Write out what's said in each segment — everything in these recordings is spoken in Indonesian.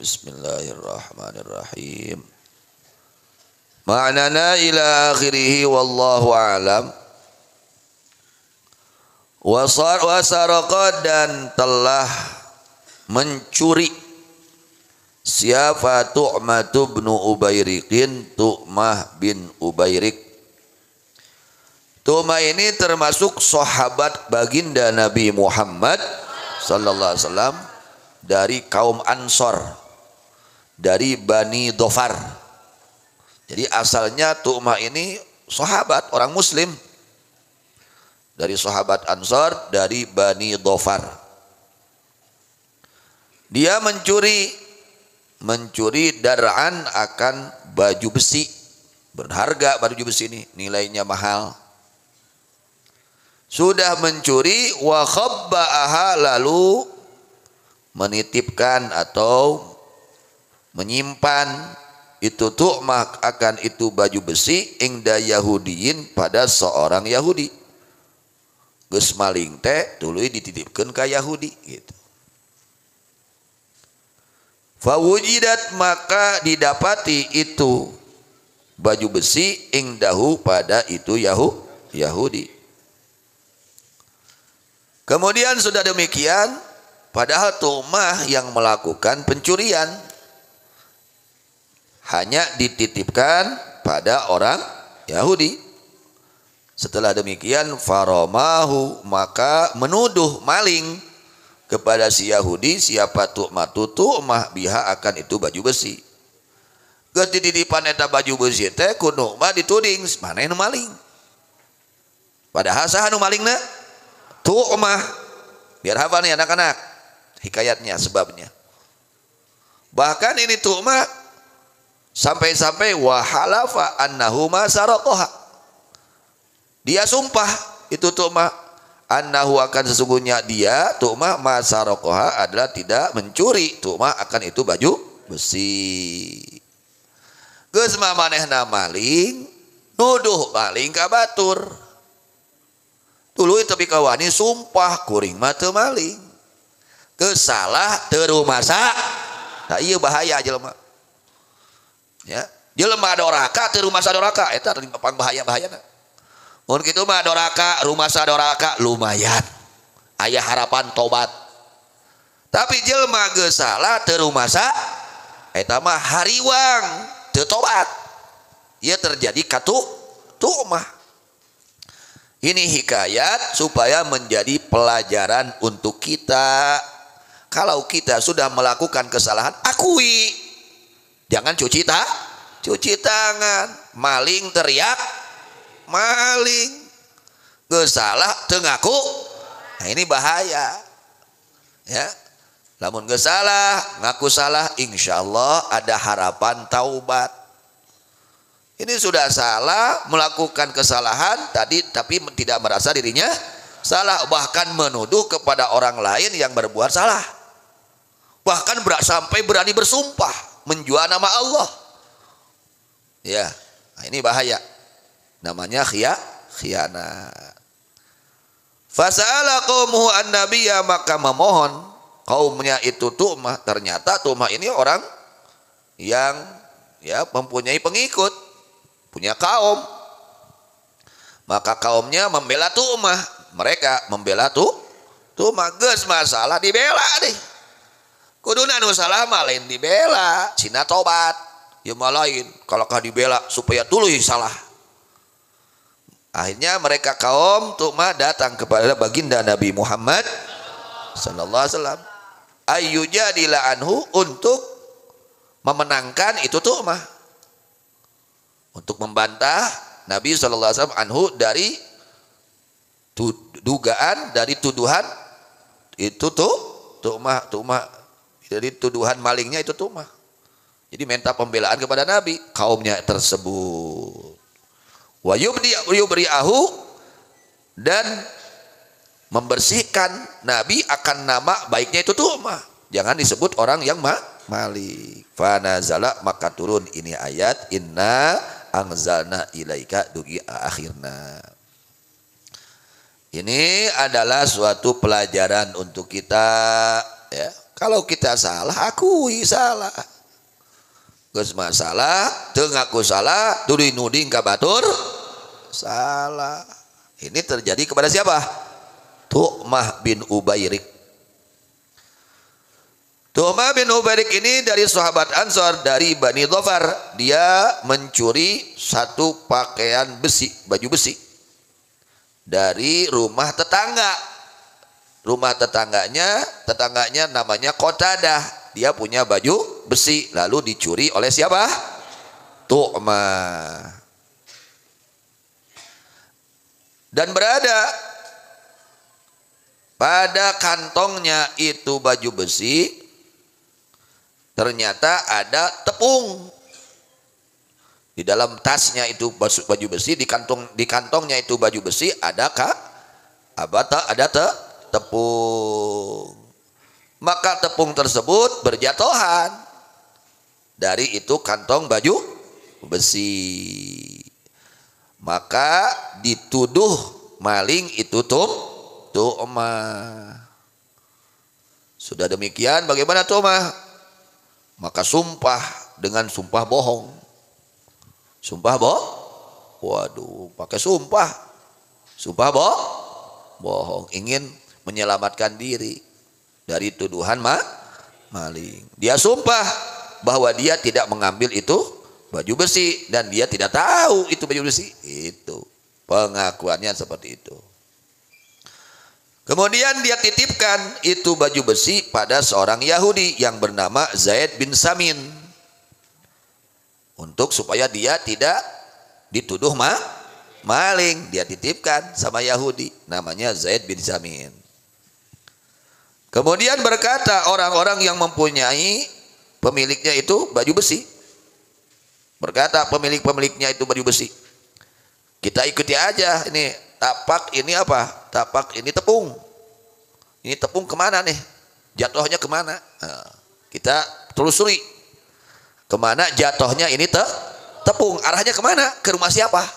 Bismillahirrahmanirrahim. Ma'nana ila akhirih wallahu a'lam. Wasaraqa dan telah mencuri siapa Tu'mah bin Ubairiqin, Tu'mah bin Ubairik. Tu'mah ini termasuk sahabat baginda Nabi Muhammad sallallahu alaihi wasallam dari kaum Ansor, dari Bani Dhofar. Jadi asalnya Tu'mah ini sahabat orang muslim, dari sahabat Ansor, dari Bani Dhofar. Dia mencuri dar'an akan baju besi, berharga baju besi ini, nilainya mahal. Sudah mencuri, wa khabba'aha, lalu menitipkan atau menyimpan itu Tu'mah akan itu baju besi ingda Yahudiyin, pada seorang Yahudi. Geus maling teh tuluy dititipkeun ka Yahudi gitu. Fawujidat, maka didapati itu baju besi ingdahu, pada itu Yahudi. Kemudian sudah demikian, padahal Tu'mah yang melakukan pencurian hanya dititipkan pada orang Yahudi. Setelah demikian faramahu, maka menuduh maling kepada si Yahudi, siapa Tu'mah biha akan itu baju besi. Geus dititipan eta baju besi teh ku Nu'mah dituding maneh nu maling. Padahal saha nu malingna? Tu'mah. Biar hafal nih anak-anak hikayatnya, sebabnya. Bahkan ini Tu'mah sampai-sampai wahalafa annahu ma saraqaha. Dia sumpah itu Tu'mah annahu, akan sesungguhnya dia Tu'mah ma saraqaha adalah tidak mencuri Tu'mah akan itu baju besi. Geus manehna maling, nuduh maling ka batur. Tuluy tepi kawani sumpah kuring mah teu maling. Kesalah teu rumasa. Nah ieu bahaya jelema. Ya, jelema doraka teu rumasa doraka eta bahaya-bahayana. Mun kitu mah doraka, rumasa doraka lumayan. Aya harapan tobat. Tapi jelema geus salah teu rumasa eta mah hariwang teu tobat. Ieu terjadi ka Tu'mah. Ini hikayat supaya menjadi pelajaran untuk kita. Kalau kita sudah melakukan kesalahan, akui. Jangan cuci tangan. Maling teriak maling. Geus salah teu ngaku. Nah ini bahaya. Ya. Lamun geus salah, ngaku salah, insyaallah ada harapan taubat. Ini sudah salah, melakukan kesalahan tadi, tapi tidak merasa dirinya salah, bahkan menuduh kepada orang lain yang berbuat salah, bahkan sampai berani bersumpah menjual nama Allah. Ya, nah ini bahaya, namanya khianat. Fasa'ala qaumuhu an-nabiyya, maka memohon kaumnya itu Tu'mah. Ternyata Tu'mah ini orang yang ya mempunyai pengikut, punya kaum. Maka kaumnya membela Tu'mah. Mereka membela Tu'mah. Geus masalah dibela deh. Kuduna nu salah mah lain dibela, cina tobat. Ya mah lain kalau kah dibela supaya tuluy salah. Akhirnya mereka kaum Tu'mah datang kepada baginda Nabi Muhammad sallallahu alaihi wasallam ayyujadila anhu, untuk memenangkan itu Tu'mah, untuk membantah Nabi SAW anhu dari dugaan, dari tuduhan itu Tu'mah, dari tuduhan malingnya itu Tu'mah. Jadi minta pembelaan kepada Nabi kaumnya tersebut. Wa yubri'ahu, dan membersihkan Nabi akan nama baiknya itu Tu'mah. Jangan disebut orang yang maling. Fanazala, maka turun ini ayat inna anzalna ilaika, dugi akhirna. Ini adalah suatu pelajaran untuk kita, ya. Kalau kita salah, akui salah. Geus masalah, teu ngaku salah, tuduh nuding ka batur salah. Ini terjadi kepada siapa? Tu'mah bin Ubairik. Tu'mah bin Ubairik ini dari sahabat Ansor dari Bani Dhafar. Dia mencuri satu pakaian besi, baju besi dari rumah tetangga. Rumah tetangganya namanya Qatadah. Dia punya baju besi, lalu dicuri oleh siapa? Tu'mah. Dan berada pada kantongnya itu baju besi, ternyata ada tepung. Di dalam tasnya itu baju besi, di kantongnya itu baju besi, ada tepung. Maka tepung tersebut berjatuhan dari itu kantong baju besi. Maka dituduh maling itu Tu'mah. Sudah demikian bagaimana Tu'mah? Maka sumpah dengan sumpah bohong. Sumpah waduh, pakai sumpah. Sumpah bohong, ingin menyelamatkan diri dari tuduhan maling. Dia sumpah bahwa dia tidak mengambil itu baju besi dan dia tidak tahu itu baju besi. Itu pengakuannya seperti itu. Kemudian dia titipkan itu baju besi pada seorang Yahudi yang bernama Zaid bin Samin, untuk supaya dia tidak dituduh maling. Dia titipkan sama Yahudi namanya Zaid bin Samin. Kemudian berkata orang-orang yang mempunyai pemiliknya itu baju besi, berkata pemiliknya itu baju besi, kita ikuti aja ini tapak ini apa? Tapak ini tepung. Ini tepung kemana nih? Jatuhnya kemana? Nah, kita telusuri kemana jatuhnya ini tepung. Arahnya kemana? Ke rumah siapa?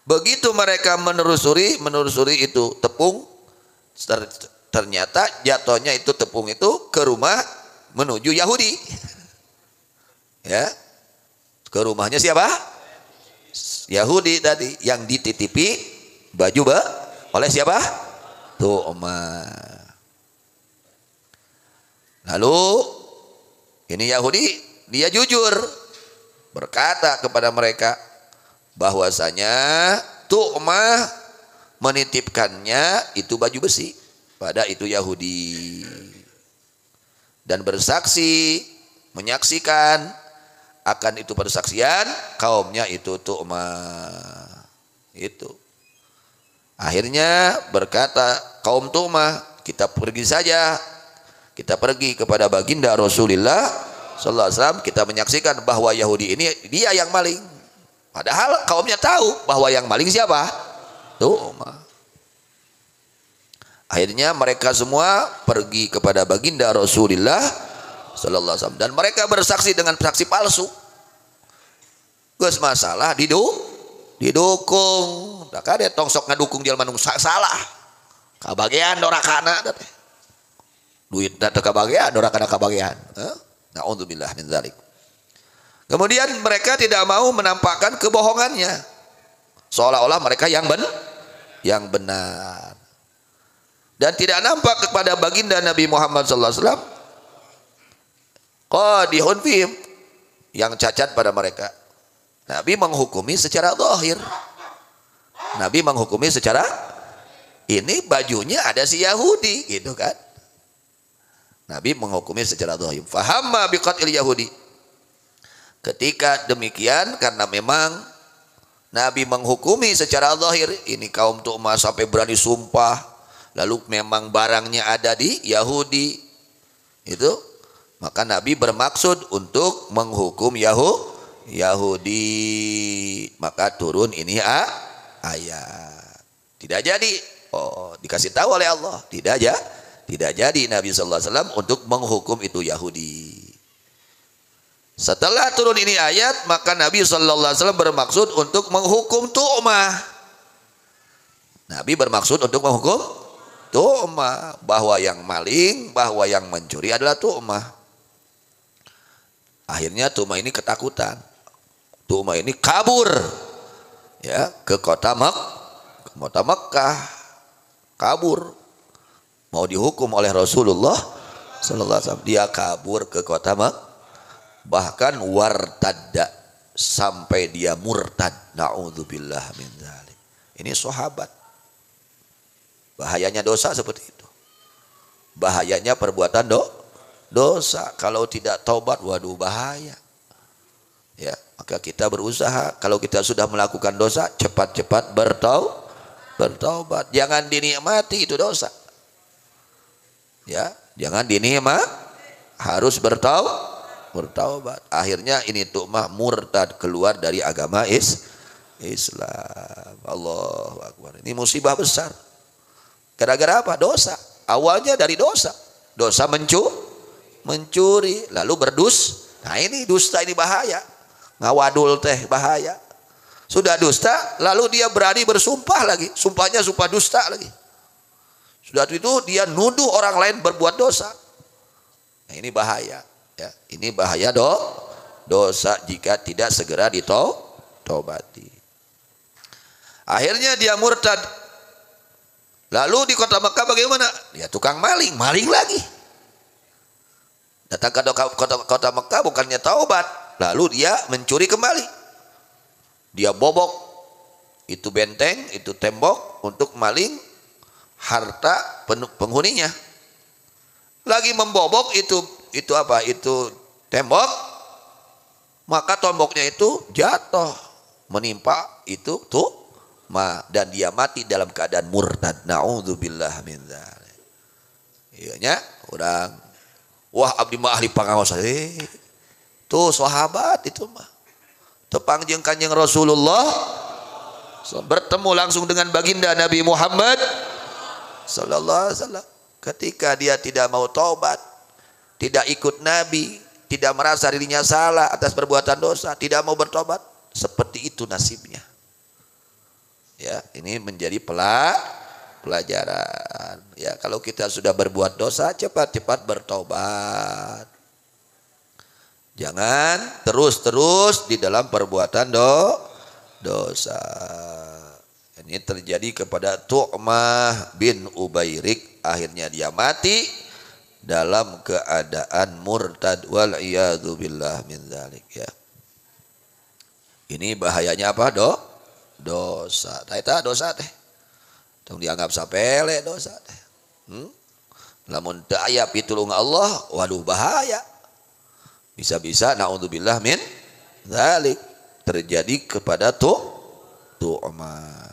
Begitu mereka menelusuri itu tepung, ternyata jatuhnya itu tepung itu ke rumah menuju Yahudi. Ya, ke rumahnya siapa? Yahudi tadi yang dititipi baju oleh siapa? Tu'mah. Lalu ini Yahudi dia jujur berkata kepada mereka bahwasanya Tu'mah menitipkannya itu baju besi pada itu Yahudi, dan bersaksi menyaksikan akan itu persaksian kaumnya itu Tu'mah. Itu akhirnya berkata kaum Tu'mah, kita pergi saja, kita pergi kepada baginda Rasulullah sallallahu alaihi wasallam, kita menyaksikan bahwa Yahudi ini dia yang maling. Padahal kaumnya tahu bahwa yang maling siapa? Tu'mah. Akhirnya mereka semua pergi kepada baginda Rasulullah sallallahu alaihi wasallam, dan mereka bersaksi dengan saksi palsu. Geus masalah didukung. Da kade tong sok ngadukung jelema nu salah. Kabagean dorakana teh. Duit teh kabagean, dorakana kabagean. Nauzubillah min dzalik. Kemudian mereka tidak mau menampakkan kebohongannya, seolah-olah mereka yang benar. Dan tidak nampak kepada baginda Nabi Muhammad sallallahu alaihi wasallam qadihun fihim, yang cacat pada mereka. Nabi menghukumi secara zahir. Nabi menghukumi secara ini bajunya ada si Yahudi gitu kan. Nabi menghukumi secara zahir. Fahamma biqatil Yahudi. Ketika demikian, karena memang Nabi menghukumi secara zahir, ini kaum Tu'mah sampai berani sumpah, lalu memang barangnya ada di Yahudi, itu maka Nabi bermaksud untuk menghukum Yahudi, maka turun ini ayat. Tidak jadi, dikasih tahu oleh Allah, tidak jadi Nabi sallallahu alaihi wasallam untuk menghukum itu Yahudi. Setelah turun ini ayat, maka Nabi sallallahu alaihi wasallam bermaksud untuk menghukum Tu'mah. Nabi bermaksud untuk menghukum tu'mah, bahwa yang maling, bahwa yang mencuri adalah tu'mah. Akhirnya tu'mah ini ketakutan. Tu'mah ini kabur ya ke kota Mekah, kabur, mau dihukum oleh Rasulullah sallallahu alaihi wasallam. Dia kabur ke kota Mekah, bahkan wartadda, sampai dia murtad. Na'udzubillah min dzalik. Ini sahabat. Bahayanya dosa seperti itu. Bahayanya perbuatan dosa. Kalau tidak taubat, waduh bahaya. Ya, maka kita berusaha, kalau kita sudah melakukan dosa, cepat-cepat bertaubat. Jangan dinikmati itu dosa. Ya, jangan dinikmati, harus bertaubat. Akhirnya ini tu'mah murtad, keluar dari agama Islam. Allahu Akbar. Ini musibah besar. Gara-gara apa? Dosa. Awalnya dari dosa. Dosa mencuri, lalu Nah ini dusta, ini bahaya. Ngawadul teh bahaya. Sudah dusta, lalu dia berani bersumpah lagi. Sumpahnya sumpah dusta lagi. Sudah itu dia nuduh orang lain berbuat dosa. Nah ini bahaya. Ya, ini bahaya dosa jika tidak segera ditobati. Akhirnya dia murtad. Lalu di kota Mekah bagaimana? Dia tukang maling lagi. Datang ke kota Mekah bukannya taubat, lalu dia mencuri kembali. Dia bobok itu benteng, itu tembok untuk maling harta penghuninya. Lagi membobok itu apa? Itu tembok, maka tomboknya itu jatuh menimpa itu dan dia mati dalam keadaan murtad. Na'udzubillah min dzalik. Iyanya orang, wah abdi mah ahli pangaos. Tuh sahabat itu mah. Tepangjeng Kanjeng Rasulullah bertemu langsung dengan baginda Nabi Muhammad sallallahu alaihi wasallam. Ketika dia tidak mau taubat, tidak ikut Nabi, tidak merasa dirinya salah atas perbuatan dosa, tidak mau bertobat, seperti itu nasibnya. Ya, ini menjadi pelajaran. Ya, kalau kita sudah berbuat dosa, cepat-cepat bertobat. Jangan terus-terus di dalam perbuatan dosa. Ini terjadi kepada Tu'mah bin Ubairik. Akhirnya dia mati dalam keadaan murtad, wal iyadzu billah min dzalik ya. Ini bahayanya apa, dosa. Eta dosa teh tong dianggap sapele dosa teh. Lamun teu aya pitulung Allah, waduh bahaya. Bisa-bisa naudzubillah min dzalik terjadi kepada tu'mah.